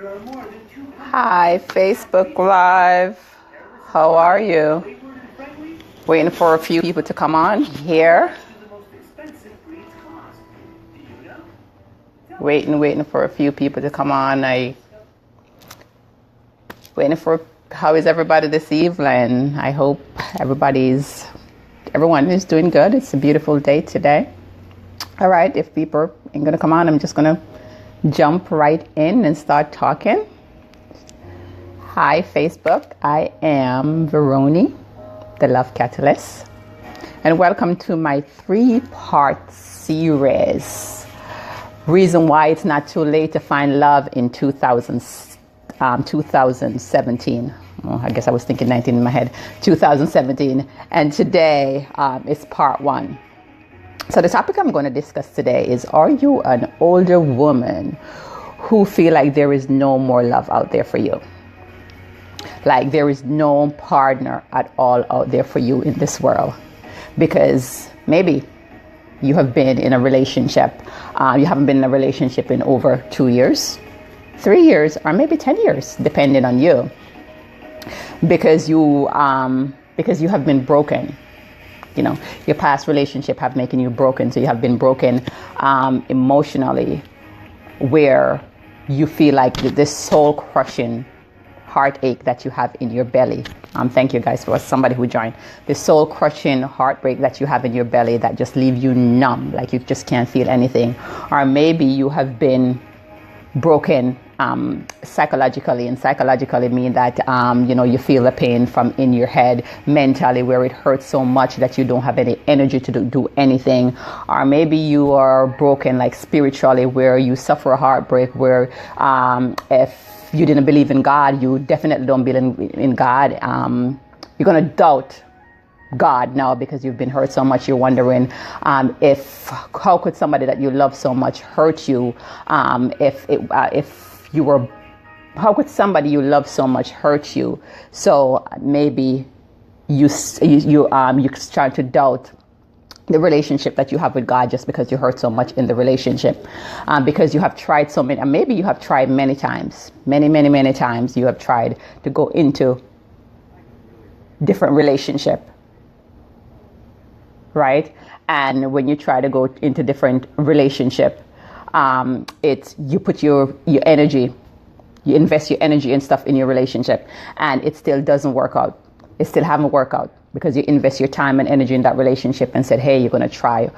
Hi, Facebook Live. How are you? Waiting for a few people to come on here. Waiting for a few people to come on. How is everybody this evening? I hope everyone is doing good. It's a beautiful day today. All right, if people ain't gonna come on, I'm just gonna jump right in and start talking. Hi, Facebook. I am Veroni, the Love Catalyst, and welcome to my 3-part series. Reason why it's not too late to find love in 2017. Well, I guess I was thinking 19 in my head. 2017, and today is part 1. So the topic I'm going to discuss today is: are you an older woman who feel like there is no more love out there for you? Like there is no partner at all out there for you in this world? Because maybe you have been in a relationship. You haven't been in a relationship in over 2 years, 3 years, or maybe 10 years, depending on you. Because you have been broken. You know, your past relationship have making you broken. So you have been broken emotionally, where you feel like this soul crushing heartache that you have in your belly. Thank you guys for somebody who joined. The soul crushing heartbreak that you have in your belly that just leave you numb, like you just can't feel anything. Or maybe you have been broken psychologically, and psychologically mean that you feel the pain from in your head, mentally, where it hurts so much that you don't have any energy to do anything. Or maybe you are broken like spiritually, where you suffer a heartbreak, where if you didn't believe in God, you definitely don't believe in God. You're gonna doubt God now because you've been hurt so much. You're wondering how could somebody that you love so much hurt you? How could somebody you love so much hurt you? So maybe you start to doubt the relationship that you have with God, just because you hurt so much in the relationship, because you have tried so many, and maybe you have tried many times, many times. You have tried to go into different relationship, right? And when you try to go into different relationship, you put your energy, you invest your energy and stuff in your relationship, and it still doesn't work out. It still haven't worked out because you invest your time and energy in that relationship and said, hey, you're going to try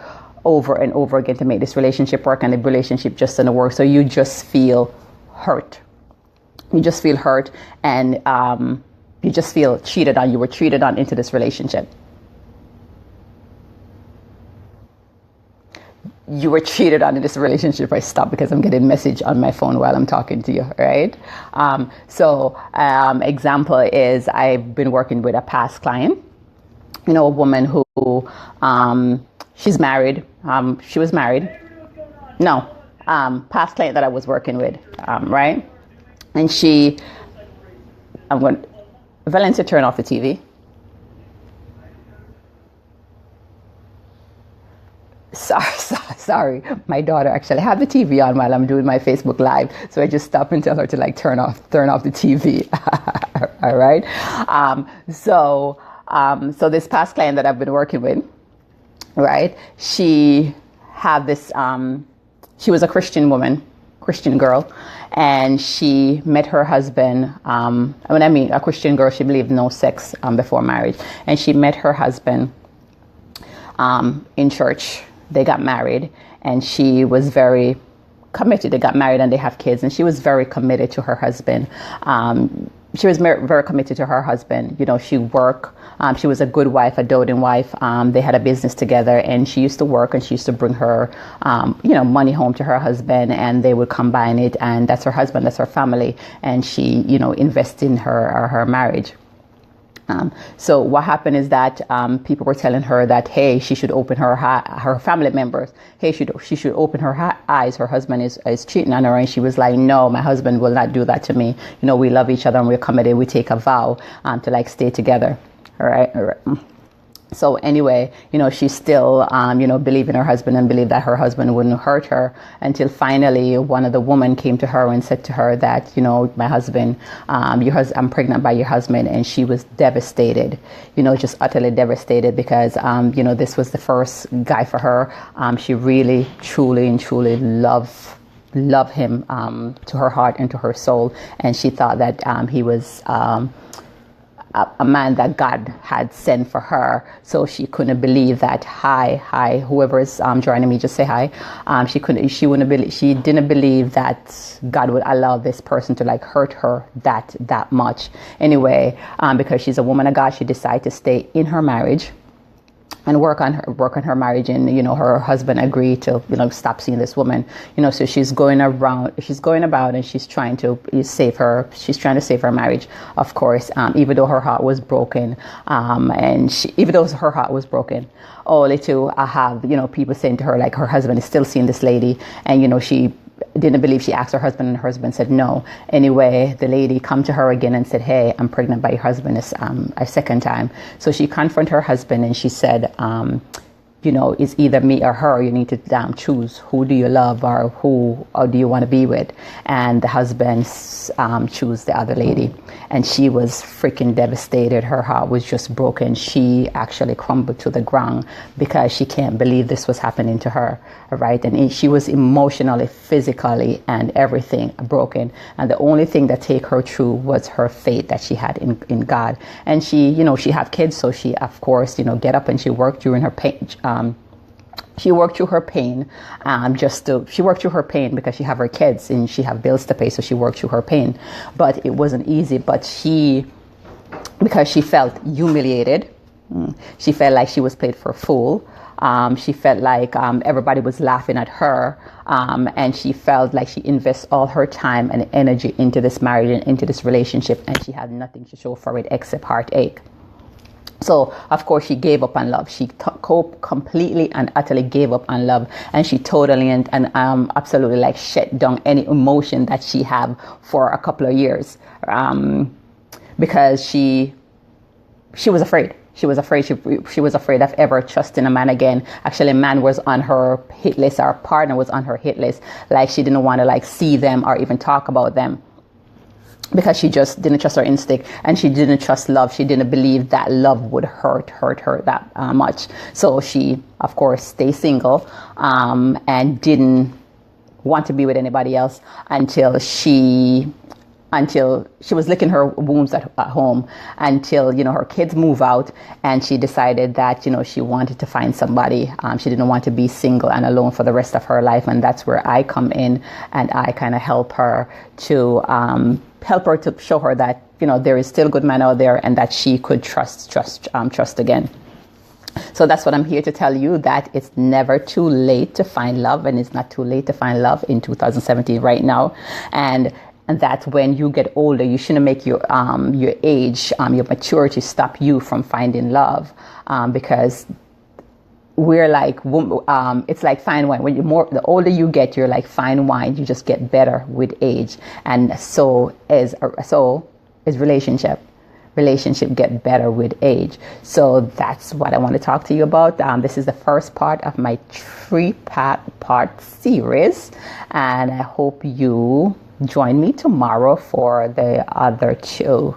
over and over again to make this relationship work, and the relationship just doesn't work. So you just feel hurt. You just feel hurt, and you just feel cheated on. You were cheated on into this relationship. You were cheated on in this relationship. I stopped because I'm getting a message on my phone while I'm talking to you, right? Example is, I've been working with a past client, a woman who, she's married. She was married. No, past client that I was working with, right? And Valencia, turn off the TV. Sorry. My daughter actually had the TV on while I'm doing my Facebook Live, so I just stop and tell her to turn off the TV. All right. So this past client that I've been working with, right? She had this. She was a Christian woman, Christian girl, and she met her husband. When I mean a Christian girl, she believed no sex before marriage, and she met her husband in church. They got married, and she was very committed. They got married and they have kids, and she was very committed to her husband. She was very committed to her husband. She worked. She was a good wife, a doting wife. They had a business together, and she used to work, and she used to bring her, money home to her husband, and they would combine it, and that's her husband, that's her family, and she, invest in her marriage. So what happened is that people were telling her that, hey, she should open her family members. Hey, she should open her eyes. Her husband is cheating on her, and she was like, no, my husband will not do that to me. We love each other and we're committed. We take a vow to stay together. All right. So anyway, she still, believed in her husband and believed that her husband wouldn't hurt her, until finally one of the women came to her and said to her that, my husband, I'm pregnant by your husband. And she was devastated, just utterly devastated, because, this was the first guy for her. She really, truly and truly love him to her heart and to her soul. And she thought that he was a man that God had sent for her. So she couldn't believe that. Hi, whoever is joining me, just say hi. She didn't believe that God would allow this person to like hurt her that much. Anyway, because she's a woman of God, she decided to stay in her marriage and work on her marriage. And her husband agreed to stop seeing this woman. So she's going about and she's trying to save her marriage, of course, even though her heart was broken, only to have people saying to her like her husband is still seeing this lady. And she didn't believe. She asked her husband, and her husband said no. Anyway, the lady come to her again and said, hey, I'm pregnant by your husband a second time. So she confronted her husband and she said, it's either me or her. You need to choose. Who do you love, or who do you want to be with? And the husband chose the other lady. And she was freaking devastated. Her heart was just broken. She actually crumbled to the ground because she can't believe this was happening to her, right? And she was emotionally, physically, and everything broken. And the only thing that take her through was her faith that she had in God. And she had kids, so she, of course, get up and she worked during her pain. She worked through her pain, she worked through her pain because she have her kids and she have bills to pay. So she worked through her pain, but it wasn't easy. But because she felt humiliated, she felt like she was played for a fool. She felt like everybody was laughing at her, and she felt like she invests all her time and energy into this marriage and into this relationship, and she had nothing to show for it except heartache. So, of course, she gave up on love. She completely and utterly gave up on love. And she totally and absolutely like shut down any emotion that she had for a couple of years, because she was afraid. She was afraid. She was afraid of ever trusting a man again. Actually, a man was on her hit list. Our partner was on her hit list. Like, she didn't want to like see them or even talk about them, because she just didn't trust her instinct, and she didn't trust love. She didn't believe that love would hurt her that much. So she, of course, stayed single, and didn't want to be with anybody else until she was licking her wounds at home, until her kids move out, and she decided that she wanted to find somebody. She didn't want to be single and alone for the rest of her life, and that's where I come in, and I kind of help her to show her that there is still good men out there, and that she could trust again. So that's what I'm here to tell you, that it's never too late to find love, and it's not too late to find love in 2017 right now. And that when you get older, you shouldn't make your age, your maturity stop you from finding love, because we're like, it's like fine wine. The older you get, you're like fine wine. You just get better with age, and so is relationship. Relationship get better with age. So that's what I want to talk to you about. This is the first part of my 3-part series, and I hope you join me tomorrow for the other 2.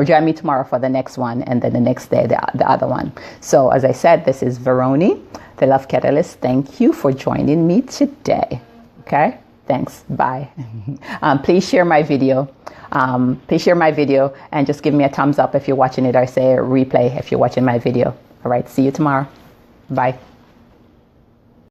Join me tomorrow for the next one, and then the next day the other one. So as I said, this is Veroni, the Love Catalyst. Thank you for joining me today. Okay, thanks. Bye. Please share my video. And just give me a thumbs up if you're watching it, or say a replay if you're watching my video. All right, see you tomorrow. Bye.